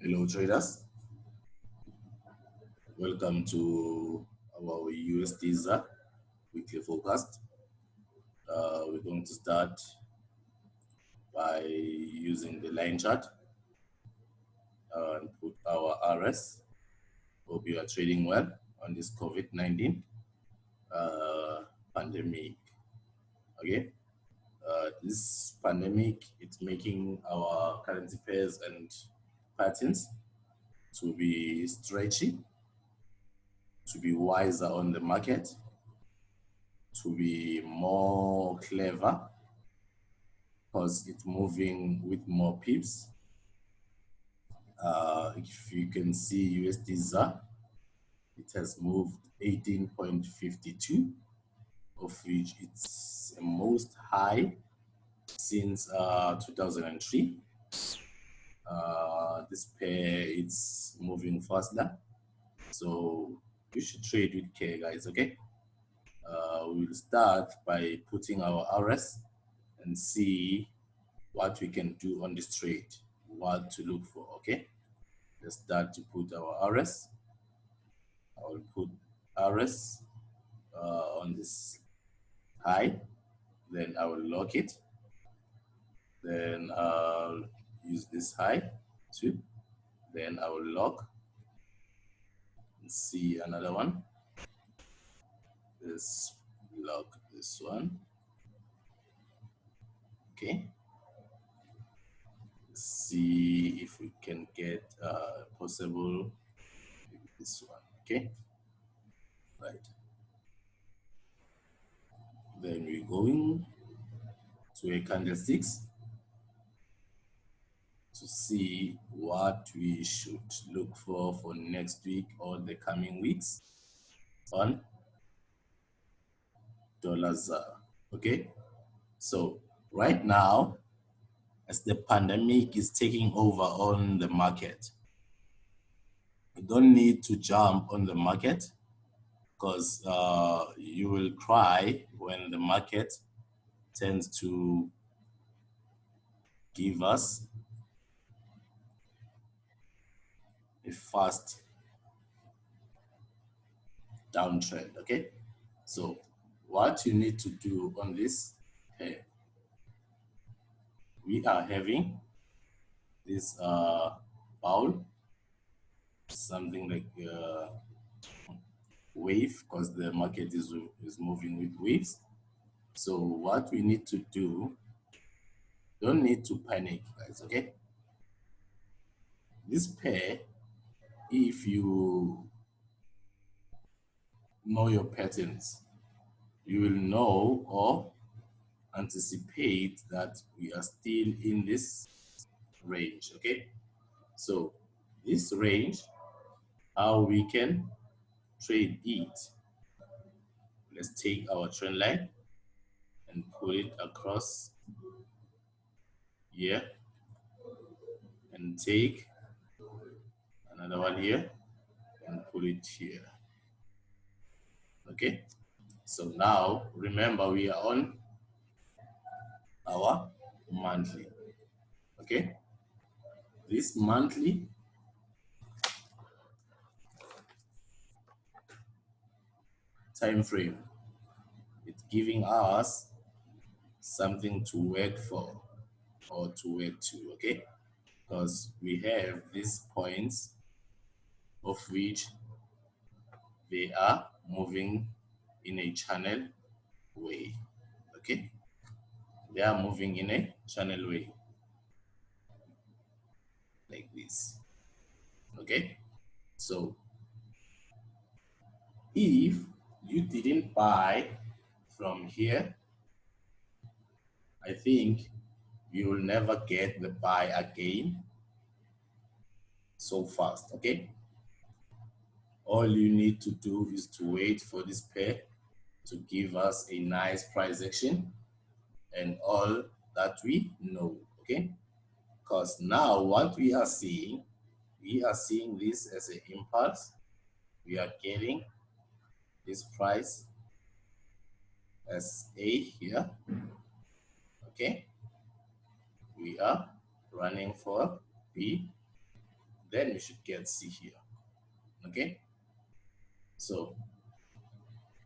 Hello traders, welcome to our USDZAR weekly forecast. We're going to start by using the line chart and put our RS. Hope you are trading well on this COVID-19 pandemic. Okay, this pandemic, it's making our currency pairs and patterns to be stretchy, to be wiser on the market, to be more clever, because it's moving with more pips. If you can see USDZAR, it has moved 18.52, of which it's the most high since 2003. This pair, it's moving faster, so you should trade with care, guys. Okay, we'll start by putting our RS and see what we can do on this trade, what to look for. Okay, let's start to put our RS. I will put RS on this high, then I will lock it, then I'll use this high too, then I will lock and see another one. Let's lock this one. Okay, let's see if we can get possible this one. Okay, right, then we're going to a candlesticks to see what we should look for next week or the coming weeks on $ZAR. Okay, so right now, as the pandemic is taking over on the market, you don't need to jump on the market, because you will cry when the market tends to give us a fast downtrend. Okay, so what you need to do on this pair, we are having this bowl, something like wave, because the market is moving with waves. So what we need to do, don't need to panic, guys. Okay, this pair, if you know your patterns, you will know or anticipate that we are still in this range. Okay, so this range, how we can trade it, let's take our trend line and pull it across here, and take another one here and pull it here. Okay, so now remember, we are on our monthly. Okay, this monthly time frame, it's giving us something to work for or to work to. Okay, because we have these points of which they are moving in a channel way. Okay, they are moving in a channel way like this. Okay, so if you didn't buy from here, I think you will never get the buy again so fast. Okay, all you need to do is to wait for this pair to give us a nice price action and all that we know. Okay, because now what we are seeing this as an impulse. We are getting this price as A here. Okay, we are running for B, then we should get C here. Okay, so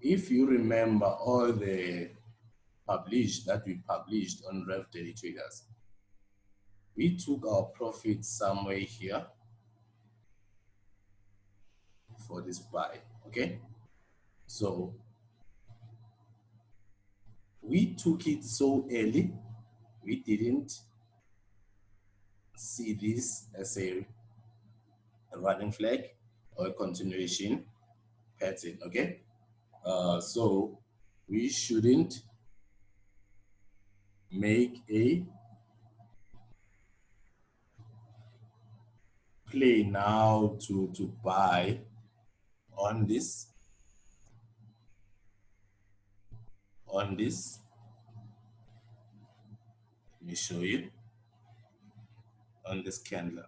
if you remember all the that we published on Rev Daily Traders, we took our profit somewhere here for this buy. Okay, so we took it so early, we didn't see this as a running flag or a continuation pattern. Okay, so we shouldn't make a play now to buy on this let me show you on this candle.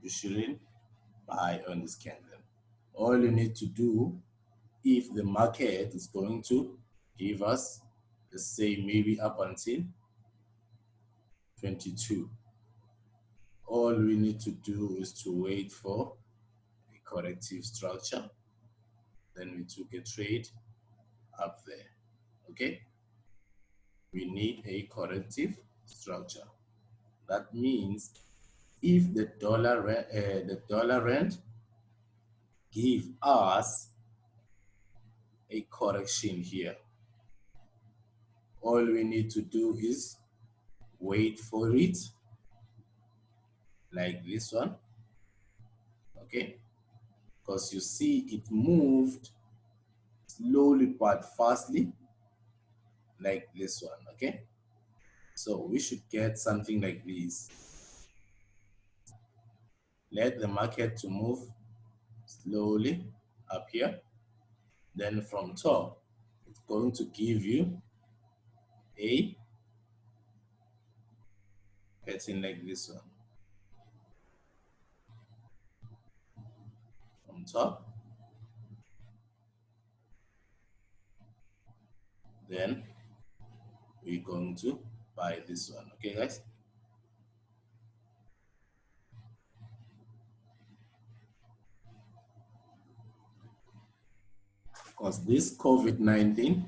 You shouldn't buy on this candle. All you need to do, if the market is going to give us, let's say maybe up until 22, all we need to do is to wait for a corrective structure. Then we took a trade up there. Okay, we need a corrective structure. That means if the dollar rand give us a correction here, all we need to do is wait for it, like this one. Okay, because you see it moved slowly but fastly, like this one. Okay, so we should get something like this. Let the market to move slowly up here, then from top it's going to give you a pattern like this one. From top, then we're going to buy this one. Okay, guys? Because this COVID-19,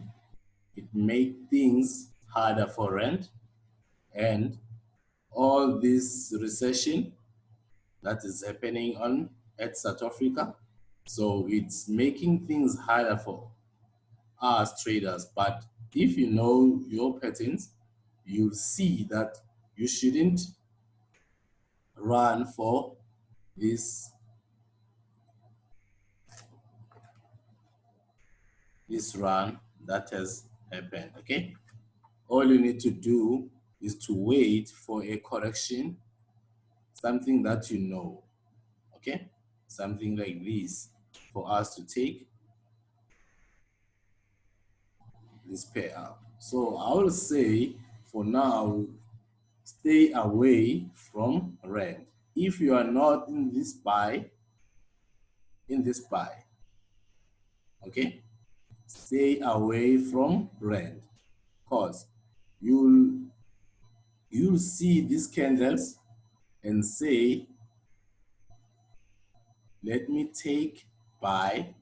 it made things harder for rent, and all this recession that is happening at South Africa. So it's making things harder for us traders. But if you know your patterns, you'll see that you shouldn't run for this run that has happened. Okay, all you need to do is to wait for a correction, something that you know. Okay, something like this, for us to take this pair up. So I will say for now, stay away from rand. If you are not in this buy, okay, stay away from rand, because you'll see these candles and say, let me take buy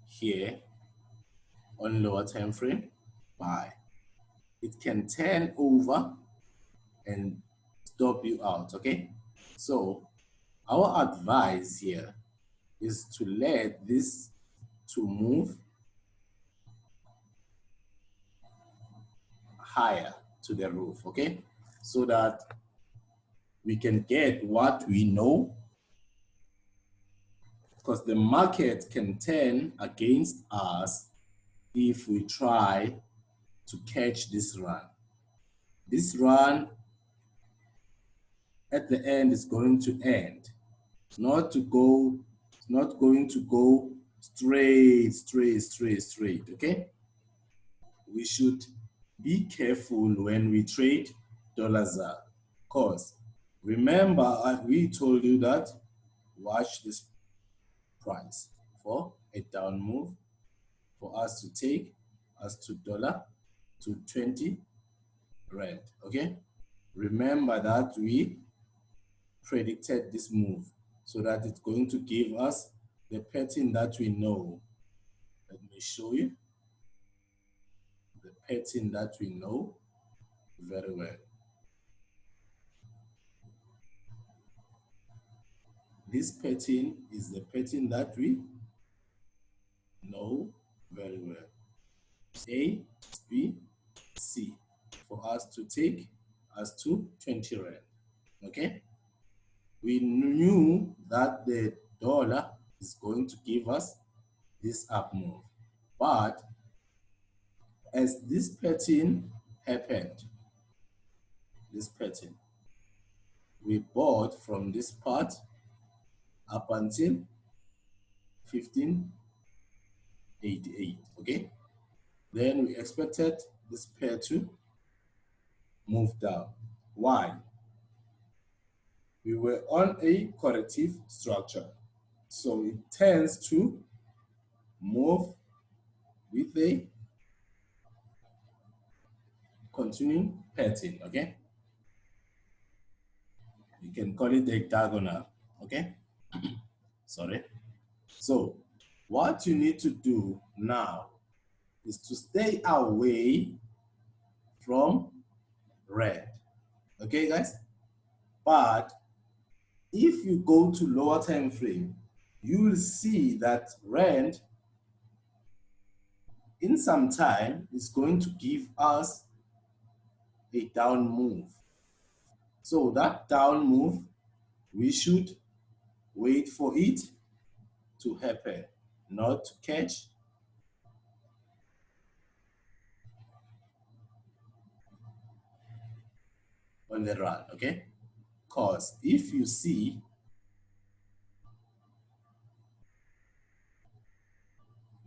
here on lower time frame, buy. It can turn over and stop you out. Okay, so our advice here is to let this to move higher to the roof. Okay, so that we can get what we know, because the market can turn against us if we try to catch this run. This run at the end is going to end. It's not going to go straight. Okay, we should be careful when we trade USDZAR, because remember, we told you that watch this price for a down move for us to take us to dollar to 20 rand. Okay, remember that we predicted this move, so that it's going to give us the pattern that we know. Let me show you the pattern that we know very well. This pattern is the pattern that we know very well. A, B, C, for us to take us to 20 Rand. Okay? We knew that the dollar is going to give us this up move. But as this pattern happened, this pattern, we bought from this part up until 1588, okay? Then we expected this pair to move down. Why? We were on a corrective structure. So it tends to move with a continuing pattern, okay? You can call it a diagonal, okay? Sorry. So what you need to do now is to stay away from red, okay guys? But if you go to lower time frame, you will see that rand in some time is going to give us a down move. So that down move, we should wait for it to happen, not to catch on the run, okay? Because if you see,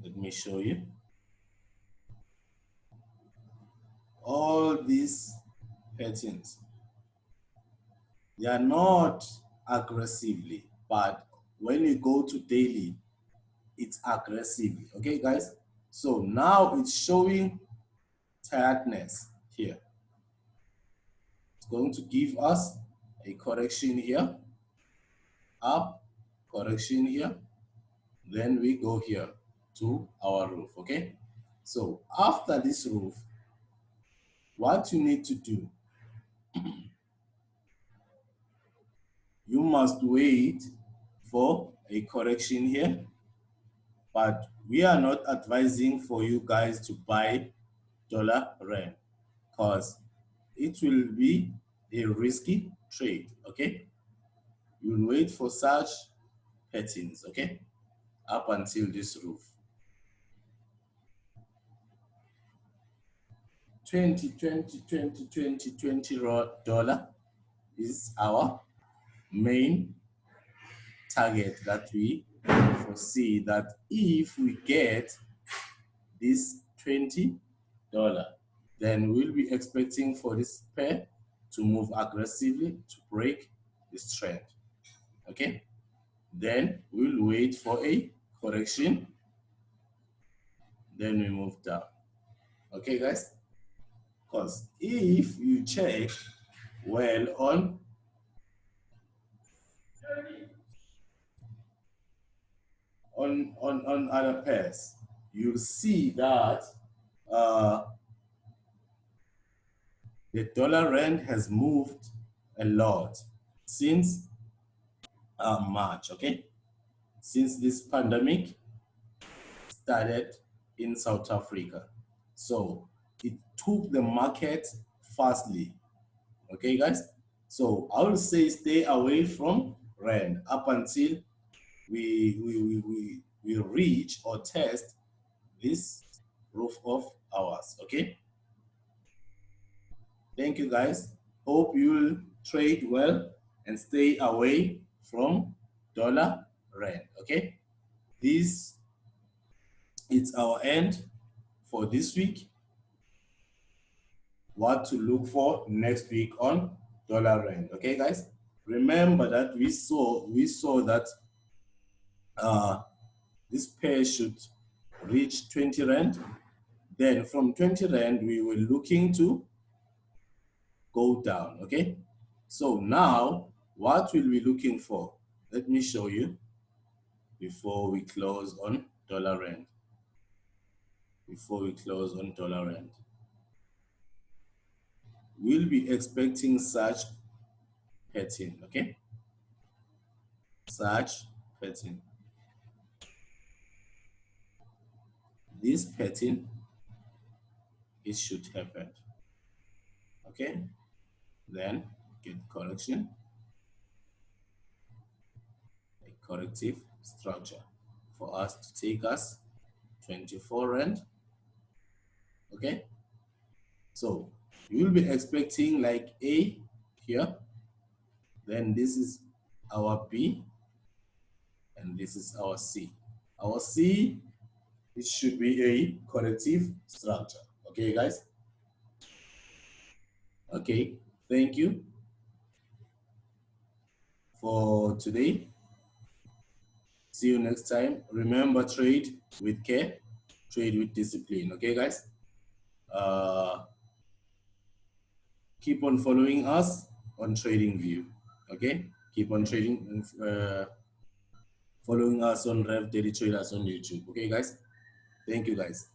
let me show you, all these patterns, they are not aggressively, but when you go to daily, it's aggressively, okay guys? So now it's showing tiredness here. It's going to give us a correction here, up, correction here, then we go here to our roof, okay? So after this roof, what you need to do, you must wait for a correction here, but we are not advising for you guys to buy dollar rand because it will be a risky trade, okay? You'll wait for such patterns, okay? Up until this roof. 20 dollar is our main target that we foresee that if we get this $20, then we'll be expecting for this pair to move aggressively to break this trend, okay? Then we'll wait for a correction, then we move down, okay guys? Because if you check well on other pairs, you'll see that the dollar rand has moved a lot since March, okay? Since this pandemic started in South Africa. So it took the market fastly, okay guys? So I will say stay away from rand up until we reach or test this roof of ours, okay? Thank you guys. Hope you'll trade well and stay away from dollar rand, okay? This is our end for this week. What to look for next week on dollar rand, okay guys? Remember that we saw that this pair should reach 20 rand. Then from 20 rand, we were looking to go down, okay? So now, what will we be looking for? Let me show you before we close on dollar rand. Before we close on dollar rand, we'll be expecting such pattern, okay? Such pattern. This pattern, it should happen, okay? Then get correction, a corrective structure for us to take us 24 rand, okay? So you will be expecting like A here, then this is our B, and this is our C. Our C, it should be a corrective structure. Okay, guys? Okay, thank you for today. See you next time. Remember, trade with care, trade with discipline. Okay, guys? Keep on following us on TradingView. Okay? Keep on trading and following us on Rev Daily Traders on YouTube. Okay, guys? Thank you, guys.